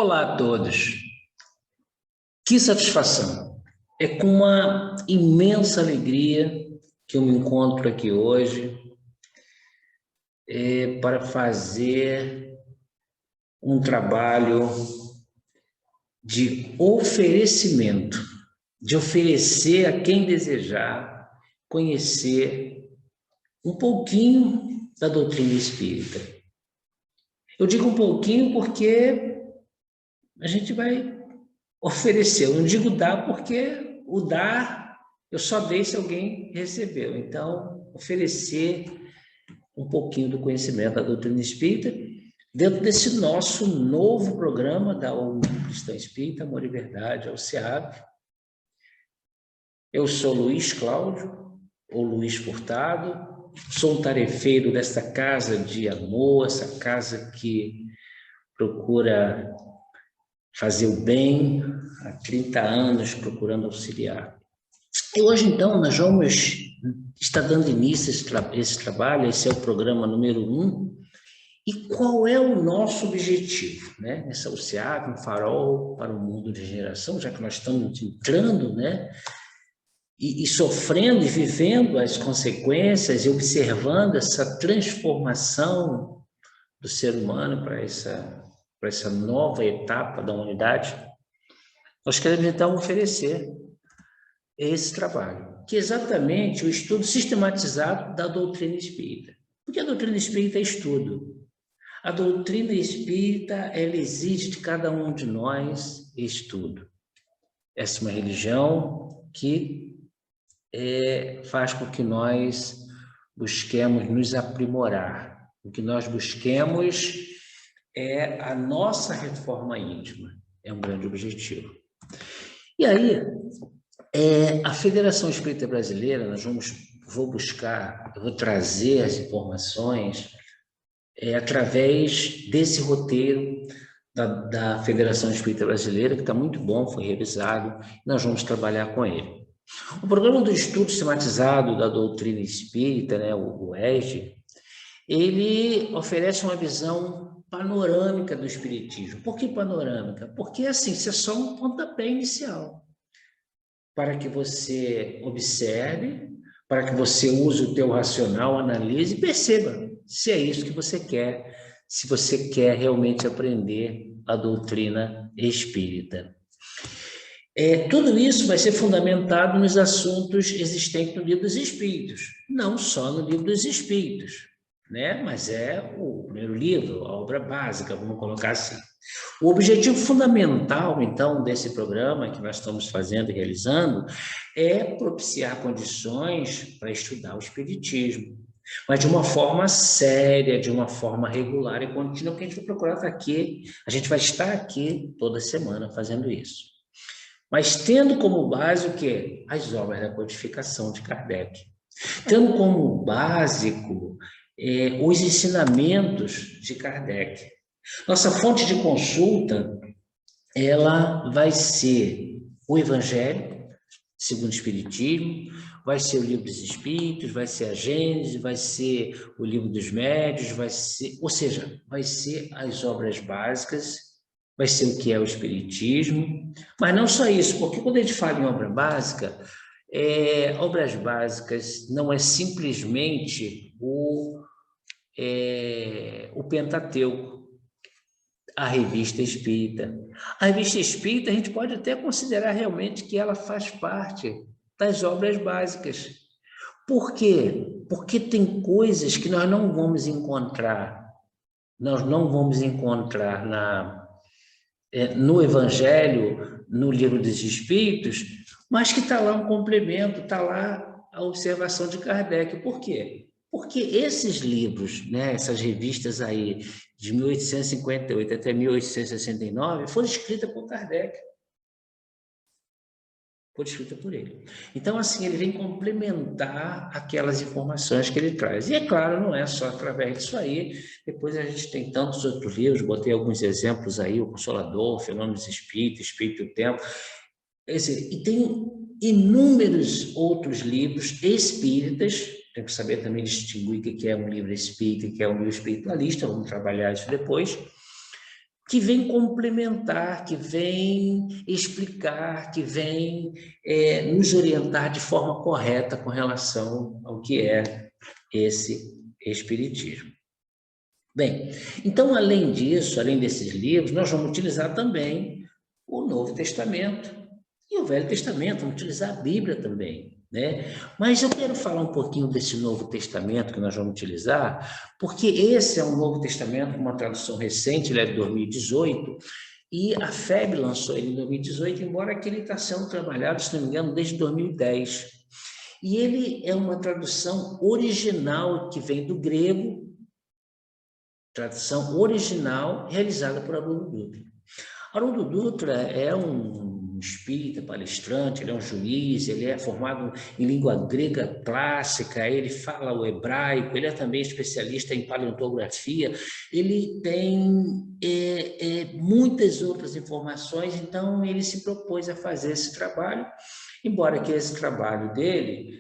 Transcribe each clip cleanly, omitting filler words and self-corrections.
Olá a todos. Que satisfação. É com uma imensa alegria que eu me encontro aqui hoje para fazer um trabalho de oferecimento, de oferecer a quem desejar conhecer um pouquinho da doutrina espírita. Eu digo um pouquinho porque a gente vai oferecer. Eu não digo dar porque o dar eu só dei se alguém recebeu. Então, oferecer um pouquinho do conhecimento da doutrina espírita dentro desse nosso novo programa da União Cristã Espírita, Amor e Verdade, ao SEAB. Eu sou Luiz Cláudio, ou Luiz Furtado, sou um tarefeiro desta casa de amor, essa casa que procura fazer o bem, há 30 anos procurando auxiliar. E hoje, então, nós vamos estar dando início a esse trabalho, esse é o programa número 1. E qual é o nosso objetivo? Né? Essa UCEAB, um farol para o mundo de regeneração, já que nós estamos entrando, né? E sofrendo e vivendo as consequências e observando essa transformação do ser humano para essa nova etapa da humanidade, nós queremos então oferecer esse trabalho, que é exatamente o estudo sistematizado da doutrina espírita. Porque a doutrina espírita é estudo. A doutrina espírita, ela exige de cada um de nós estudo. Essa é uma religião que faz com que nós busquemos nos aprimorar. O que nós busquemos é a nossa reforma íntima. É um grande objetivo. E aí, a Federação Espírita Brasileira, vou trazer as informações através desse roteiro da Federação Espírita Brasileira, que está muito bom, foi revisado, e nós vamos trabalhar com ele. O programa do estudo sistematizado da doutrina espírita, né, o ESD, ele oferece uma visão panorâmica do espiritismo. Por que panorâmica? Porque, assim, isso é só um pontapé inicial para que você observe, para que você use o teu racional, analise e perceba se é isso que você quer, se você quer realmente aprender a doutrina espírita. Tudo isso vai ser fundamentado nos assuntos existentes no Livro dos Espíritos, não só no Livro dos Espíritos, né? Mas é o primeiro livro, a obra básica, vamos colocar assim. O objetivo fundamental, então, desse programa que nós estamos fazendo e realizando é propiciar condições para estudar o Espiritismo, mas de uma forma séria, de uma forma regular e contínua, que a gente vai procurar estar aqui, a gente vai estar aqui toda semana fazendo isso. Mas tendo como base o quê? As obras da codificação de Kardec. Tendo como básico os ensinamentos de Kardec. Nossa fonte de consulta, ela vai ser o Evangelho, segundo o Espiritismo, vai ser o Livro dos Espíritos, vai ser a Gênese, vai ser o Livro dos Médiuns, ou seja, vai ser as obras básicas, vai ser o que é o Espiritismo, mas não só isso, porque quando a gente fala em obra básica, obras básicas não é simplesmente o Pentateuco, a Revista Espírita. A Revista Espírita a gente pode até considerar realmente que ela faz parte das obras básicas. Por quê? Porque tem coisas que nós não vamos encontrar no Evangelho, no Livro dos Espíritos, mas que está lá um complemento, está lá a observação de Kardec. Por quê? Porque esses livros, né, essas revistas aí, de 1858 até 1869, foram escritas por Kardec. Foi escrita por ele. Então, assim, ele vem complementar aquelas informações que ele traz. E, é claro, não é só através disso aí. Depois a gente tem tantos outros livros, botei alguns exemplos aí, o Consolador, Fenômenos Espíritos, Espírito e o Tempo. E tem inúmeros outros livros espíritas, tem que saber também distinguir o que é um livro espírita e o que é um livro espiritualista, vamos trabalhar isso depois, que vem complementar, que vem explicar, que vem nos orientar de forma correta com relação ao que é esse espiritismo. Bem, então, além disso, além desses livros, nós vamos utilizar também o Novo Testamento e o Velho Testamento, vamos utilizar a Bíblia também, né? Mas eu quero falar um pouquinho desse Novo Testamento que nós vamos utilizar, porque esse é um Novo Testamento com uma tradução recente, ele é de 2018, e a FEB lançou ele em 2018, embora que ele está sendo trabalhado, se não me engano, desde 2010. E ele é uma tradução original que vem do grego, tradução original realizada por Haroldo Dutra. Haroldo Dutra é um espírita palestrante, ele é um juiz, ele é formado em língua grega clássica, ele fala o hebraico, ele é também especialista em paleontografia, ele tem muitas outras informações, então ele se propôs a fazer esse trabalho, embora que esse trabalho dele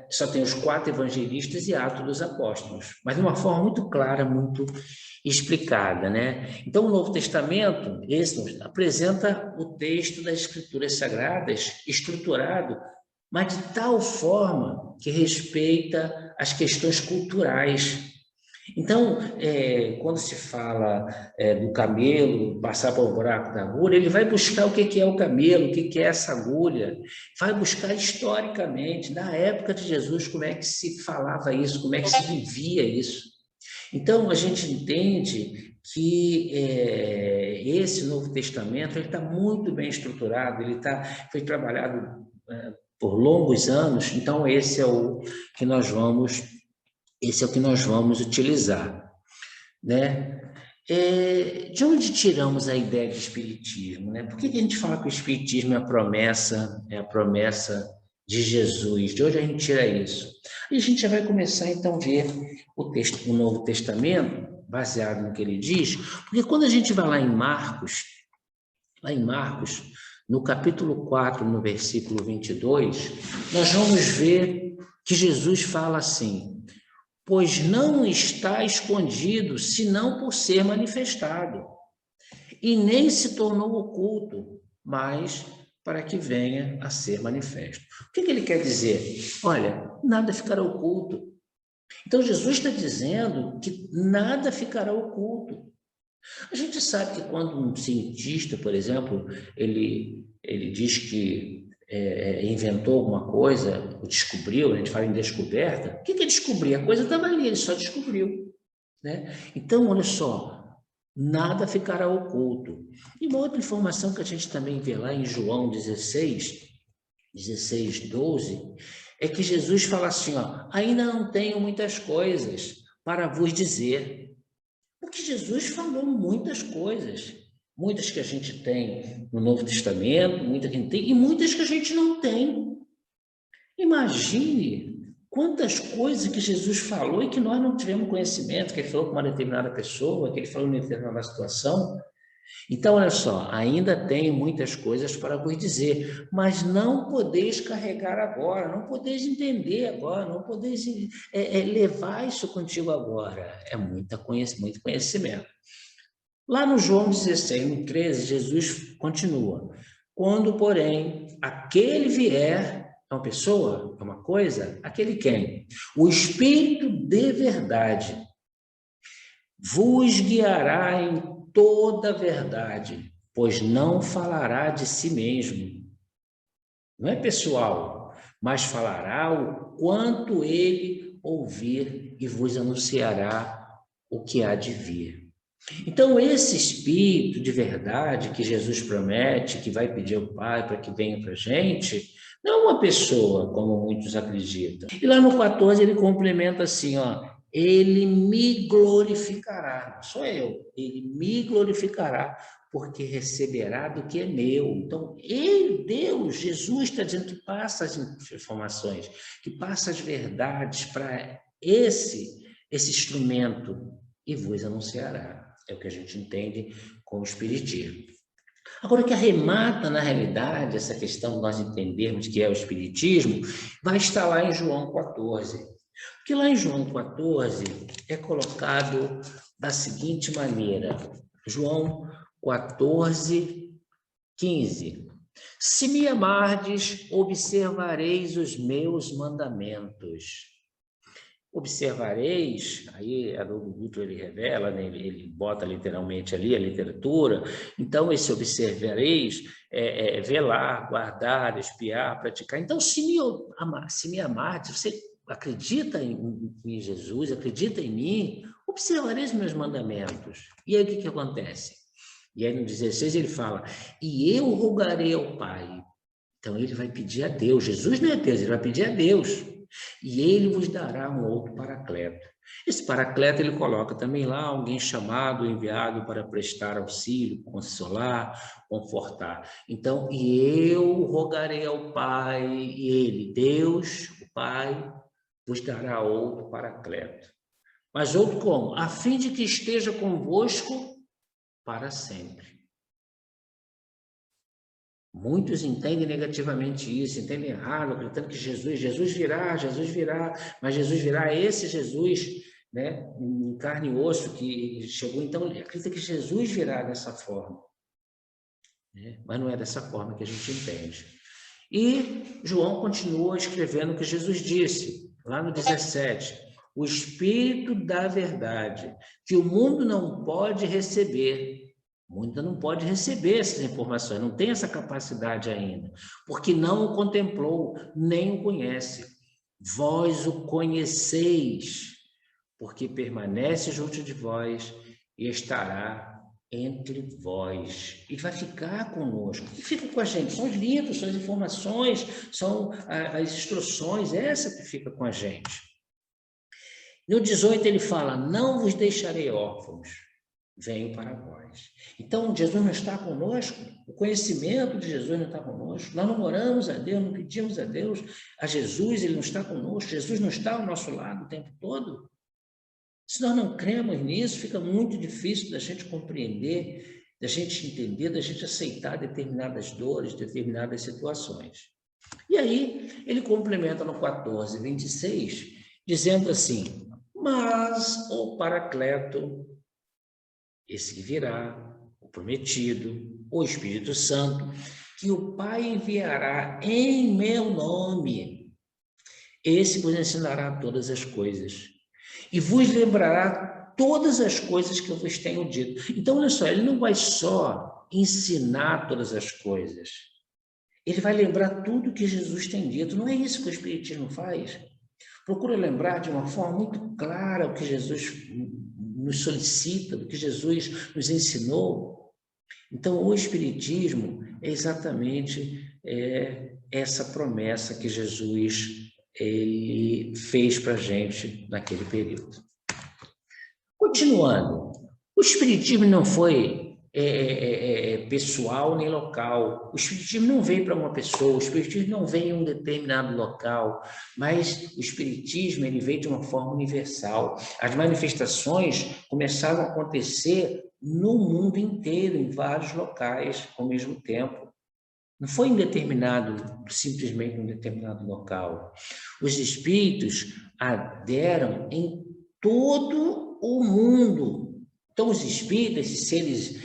só tem os 4 evangelistas e Atos dos Apóstolos, mas de uma forma muito clara, muito explicada, né? Então, o Novo Testamento, esse apresenta o texto das Escrituras Sagradas estruturado, mas de tal forma que respeita as questões culturais. Então, quando se fala do camelo passar pelo buraco da agulha, ele vai buscar o que é o camelo, o que é essa agulha, vai buscar historicamente, na época de Jesus, como é que se falava isso, como é que se vivia isso. Então, a gente entende que esse Novo Testamento está muito bem estruturado, foi trabalhado por longos anos, então esse é o que nós vamos utilizar, né? De onde tiramos a ideia de espiritismo, né? Por que a gente fala que o espiritismo é a promessa de Jesus? De onde a gente tira isso? E a gente já vai começar então a ver o Novo Testamento, baseado no que ele diz, porque quando a gente vai lá em Marcos, no capítulo 4, no versículo 22, nós vamos ver que Jesus fala assim: pois não está escondido, senão por ser manifestado, e nem se tornou oculto, mas para que venha a ser manifesto. O que ele quer dizer? Olha, nada ficará oculto. Então, Jesus está dizendo que nada ficará oculto. A gente sabe que quando um cientista, por exemplo, ele diz que inventou alguma coisa, ou descobriu, a gente fala em descoberta, o que é descobrir? A coisa estava ali, ele só descobriu, né? Então, olha só, nada ficará oculto. E uma outra informação que a gente também vê lá em João 16, 12, é que Jesus fala assim, ó, ainda não tenho muitas coisas para vos dizer. Porque Jesus falou muitas coisas, muitas que a gente tem no Novo Testamento, muitas que a gente tem, e muitas que a gente não tem. Imagine quantas coisas que Jesus falou e que nós não tivemos conhecimento, que ele falou com uma determinada pessoa, que ele falou em determinada situação. Então, olha só, ainda tenho muitas coisas para vos dizer, mas não podeis carregar agora, não podeis entender agora, não podeis levar isso contigo agora. É muito conhecimento. Lá no João 16, no 13, Jesus continua. Quando, porém, aquele vier, é uma pessoa, é uma coisa, aquele quem? O Espírito de verdade vos guiará em toda a verdade, pois não falará de si mesmo. Não é pessoal, mas falará o quanto ele ouvir e vos anunciará o que há de vir. Então, esse Espírito de verdade que Jesus promete, que vai pedir ao Pai para que venha para a gente, não é uma pessoa, como muitos acreditam. E lá no 14 ele complementa assim, ó, ele me glorificará, não sou eu, ele me glorificará, porque receberá do que é meu. Então, Deus, Jesus está dizendo que passa as informações, que passa as verdades para esse instrumento e vos anunciará. É o que a gente entende com o Espiritismo. Agora, o que arremata, na realidade, essa questão de nós entendermos que é o Espiritismo, vai estar lá em João 14. Porque lá em João 14 é colocado da seguinte maneira: João 14, 15. Se me amardes, observareis os meus mandamentos. Observareis, aí Haroldo Dutra ele revela, né, ele bota literalmente ali a literatura, então esse observareis é velar, guardar, espiar, praticar. Então, se me amardes, você acredita em Jesus, acredita em mim, observareis meus mandamentos. E aí o que acontece? E aí no 16 ele fala, e eu rogarei ao Pai. Então ele vai pedir a Deus, Jesus não é Deus, ele vai pedir a Deus. E ele vos dará um outro paracleto. Esse paracleto ele coloca também lá alguém chamado, enviado para prestar auxílio, consolar, confortar. Então, e eu rogarei ao Pai, e ele, Deus, o Pai, vos dará outro paracleto. Mas outro como? A fim de que esteja convosco para sempre. Muitos entendem negativamente isso, entendem errado, acreditando que Jesus virá, mas Jesus virá, esse Jesus, né, em carne e osso, que chegou, então, acredita que Jesus virá dessa forma, né? Mas não é dessa forma que a gente entende. E João continua escrevendo o que Jesus disse, lá no 17, o Espírito da verdade, que o mundo não pode receber. O mundo não pode receber essas informações, não tem essa capacidade ainda, porque não o contemplou, nem o conhece. Vós o conheceis, porque permanece junto de vós e estará entre vós. E vai ficar conosco. E fica com a gente. São os livros, são as informações, são as instruções, essa que fica com a gente. No 18 ele fala, não vos deixarei órfãos, venho para vós. Então, Jesus não está conosco, o conhecimento de Jesus não está conosco, nós não oramos a Deus, não pedimos a Deus, a Jesus, ele não está conosco, Jesus não está ao nosso lado o tempo todo. Se nós não cremos nisso, fica muito difícil da gente compreender, da gente entender, da gente aceitar determinadas dores, determinadas situações. E aí, ele complementa no 14, 26, dizendo assim, mas o Paracleto, esse que virá, o prometido, o Espírito Santo, que o Pai enviará em meu nome, esse vos ensinará todas as coisas e vos lembrará todas as coisas que eu vos tenho dito. Então, olha só, ele não vai só ensinar todas as coisas, ele vai lembrar tudo que Jesus tem dito. Não é isso que o Espiritismo faz? Procura lembrar de uma forma muito clara o que Jesus nos solicita, o que Jesus nos ensinou. Então, o Espiritismo é exatamente essa promessa que Jesus ele fez para a gente naquele período. Continuando, o Espiritismo não foi pessoal nem local. O Espiritismo não veio para uma pessoa, o Espiritismo não veio em um determinado local, mas o Espiritismo ele veio de uma forma universal. As manifestações começaram a acontecer no mundo inteiro, em vários locais ao mesmo tempo. Não foi simplesmente em um determinado local. Os espíritos aderam em todo o mundo. Então, os espíritos, esses seres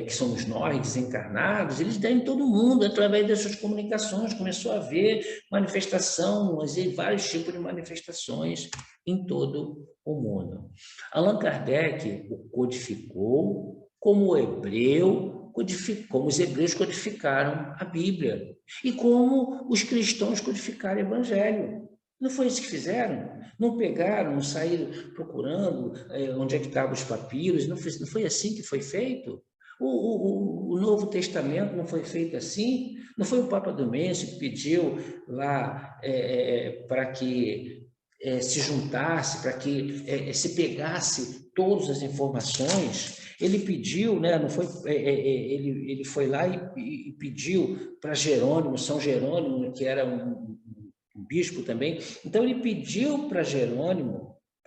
que somos nós, desencarnados, eles dão em todo o mundo, através dessas comunicações. Começou a haver manifestação, vários tipos de manifestações em todo o mundo. Allan Kardec o codificou como o hebreu, como os hebreus codificaram a Bíblia e como os cristãos codificaram o Evangelho. Não foi isso que fizeram? Não pegaram, não saíram procurando onde é que estavam os papiros, não foi assim que foi feito? O Novo Testamento não foi feito assim? Não foi o Papa Domêncio que pediu lá para que se juntasse, para que se pegasse todas as informações? Ele pediu, né, não foi, ele foi lá e pediu para Jerônimo, São Jerônimo, que era um bispo também, então ele pediu para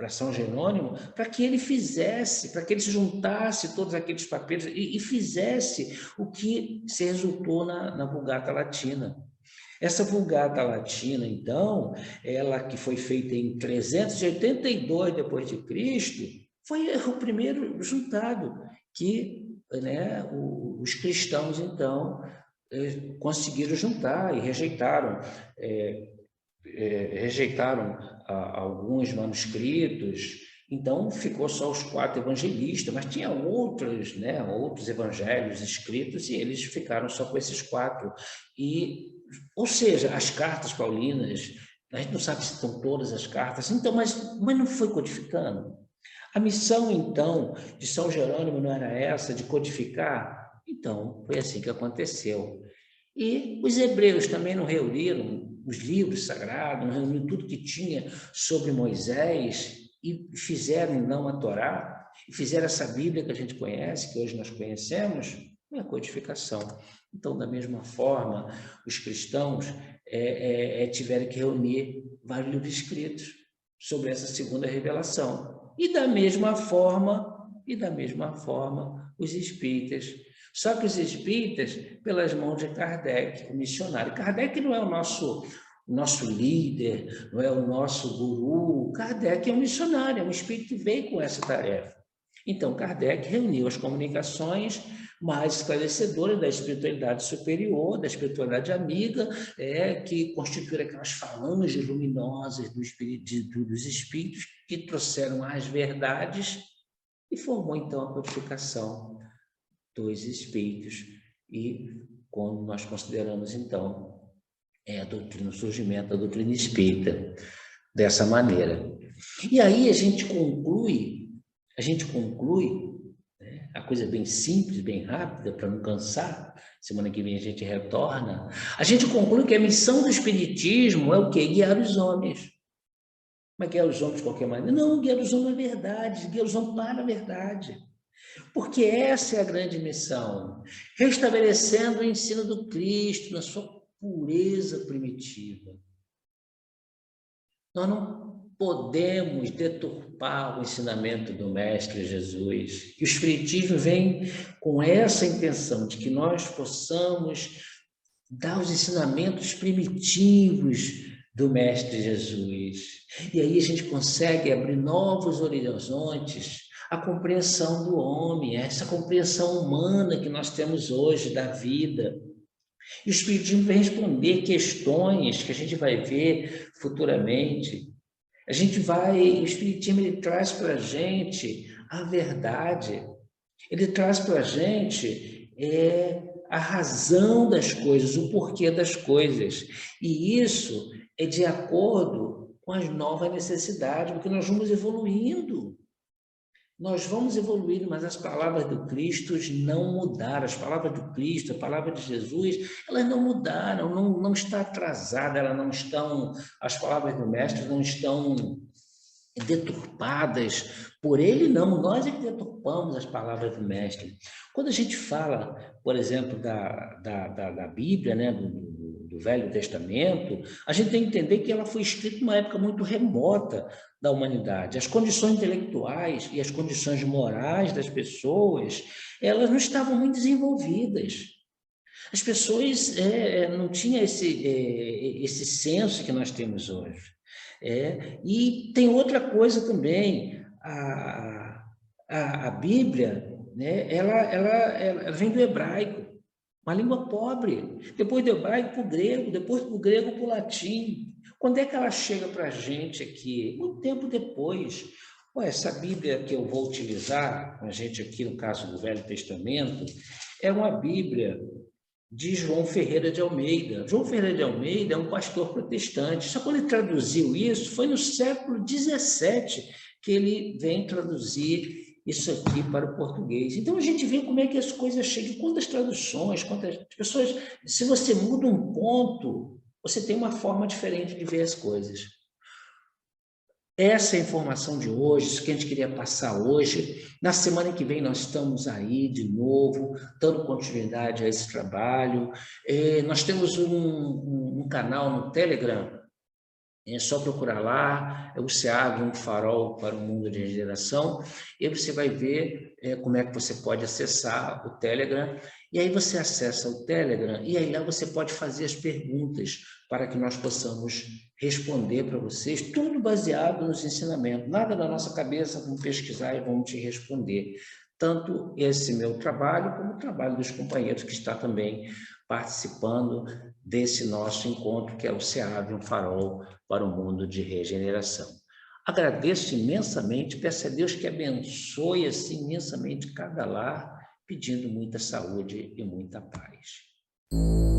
São Jerônimo, para que ele fizesse, para que ele se juntasse todos aqueles papeles e fizesse o que se resultou na Vulgata Latina. Essa Vulgata Latina, então, ela que foi feita em 382 depois de Cristo, foi o primeiro juntado que né, os cristãos, então, conseguiram juntar e rejeitaram alguns manuscritos, então ficou só os 4 evangelistas, mas tinha outros, né, outros evangelhos escritos e eles ficaram só com esses 4. Ou seja, as cartas paulinas, a gente não sabe se estão todas as cartas, então, mas não foi codificando. A missão, então, de São Jerônimo não era essa, de codificar? Então, foi assim que aconteceu. E os hebreus também não reuniram os livros sagrados, não reuniram tudo que tinha sobre Moisés e fizeram, então, a Torá, e fizeram essa Bíblia que a gente conhece, que hoje nós conhecemos, é a codificação. Então, da mesma forma, os cristãos tiveram que reunir vários livros escritos sobre essa segunda revelação. E da mesma forma, os espíritas. Só que os espíritas, pelas mãos de Kardec, o missionário. Kardec não é o nosso líder, não é o nosso guru. Kardec é um missionário, é um espírito que veio com essa tarefa. Então, Kardec reuniu as comunicações mais esclarecedoras da espiritualidade superior, da espiritualidade amiga, que constituíram aquelas falanges luminosas dos espíritos que trouxeram as verdades e formou, então, a codificação dos espíritos. E quando nós consideramos, então, a doutrina, o surgimento da doutrina espírita dessa maneira. E aí a gente conclui, né, a coisa bem simples, bem rápida, para não cansar, semana que vem a gente retorna, a gente conclui que a missão do espiritismo é o quê? Guiar os homens. Mas guiar os homens de qualquer maneira? Não, guiar os homens na verdade, guiar os homens para a verdade. Porque essa é a grande missão, restabelecendo o ensino do Cristo na sua pureza primitiva. Nós não podemos deturpar o ensinamento do Mestre Jesus. E o Espiritismo vem com essa intenção de que nós possamos dar os ensinamentos primitivos do Mestre Jesus. E aí a gente consegue abrir novos horizontes, a compreensão do homem, essa compreensão humana que nós temos hoje da vida. E o Espiritismo vai responder questões que a gente vai ver futuramente. O Espiritismo ele traz para a gente a verdade, ele traz para a gente a razão das coisas, o porquê das coisas. E isso é de acordo com as novas necessidades, porque nós vamos evoluindo. Nós vamos evoluindo, mas as palavras do Cristo não mudaram. As palavras do Cristo, a palavra de Jesus, elas não mudaram, não está atrasada, as palavras do Mestre não estão deturpadas por ele, não. Nós é que deturpamos as palavras do Mestre. Quando a gente fala, por exemplo, da Bíblia, né, do Velho Testamento, a gente tem que entender que ela foi escrita numa época muito remota da humanidade. As condições intelectuais e as condições morais das pessoas, elas não estavam muito desenvolvidas. As pessoas não tinham esse senso que nós temos hoje. E tem outra coisa também, a Bíblia, né, ela vem do hebraico, uma língua pobre, depois do hebraico para o grego, depois do grego para o latim. Quando é que ela chega para a gente aqui? Muito tempo depois. Essa Bíblia que eu vou utilizar com a gente aqui, no caso do Velho Testamento, é uma Bíblia de João Ferreira de Almeida. João Ferreira de Almeida é um pastor protestante. Só quando ele traduziu isso, foi no século XVII que ele vem traduzir isso aqui para o português. Então, a gente vê como é que as coisas chegam, quantas traduções, quantas pessoas... Se você muda um ponto, você tem uma forma diferente de ver as coisas. Essa é a informação de hoje, isso que a gente queria passar hoje. Na semana que vem nós estamos aí de novo, dando continuidade a esse trabalho. Nós temos um canal no Telegram, é só procurar lá, o SEAG, um farol para o mundo de regeneração, e aí você vai ver como é que você pode acessar o Telegram, e aí você acessa o Telegram, e aí lá você pode fazer as perguntas para que nós possamos responder para vocês, tudo baseado nos ensinamentos, nada da nossa cabeça, vamos pesquisar e vamos te responder. tanto esse meu trabalho, como o trabalho dos companheiros que está também participando desse nosso encontro, que é o SEAB, um farol para o mundo de regeneração. Agradeço imensamente, peço a Deus que abençoe assim, imensamente cada lar, pedindo muita saúde e muita paz.